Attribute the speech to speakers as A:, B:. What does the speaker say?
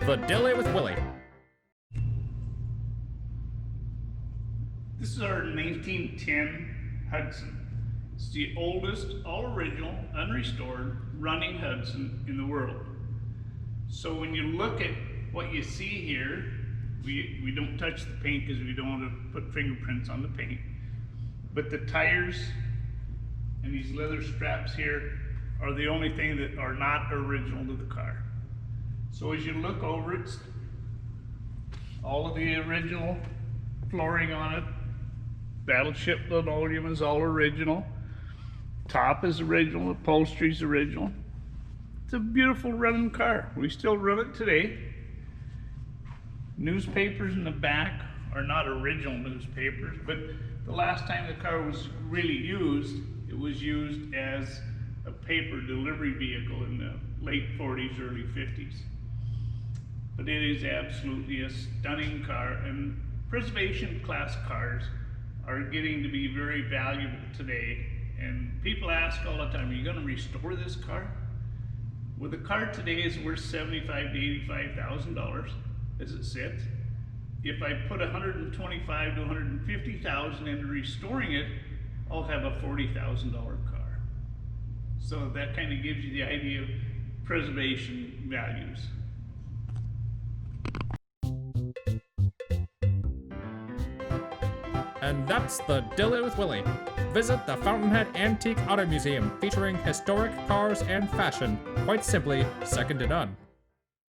A: the Dilly with Willy.
B: This is our 1910 Hudson. It's the oldest, all original, unrestored, running Hudson in the world. So when you look at what you see here, we don't touch the paint because we don't want to put fingerprints on the paint. But the tires and these leather straps here are the only thing that are not original to the car. So as you look over it, all of the original flooring on it, battleship linoleum is all original, top is original, upholstery is original. It's a beautiful running car. We still run it today. Newspapers in the back are not original newspapers, but the last time the car was really used, it was used as a paper delivery vehicle in the late 40s, early 50s. But it is absolutely a stunning car, and preservation class cars are getting to be very valuable today. And people ask all the time, are you going to restore this car? Well, the car today is worth $75,000 to $85,000 as it sits. If I put $125,000 to $150,000 into restoring it, I'll have a $40,000 car. So that kind of gives you the idea of preservation values.
A: And that's the Dilly with Willy. Visit the Fountainhead Antique Auto Museum, featuring historic cars and fashion. Quite simply, second to none.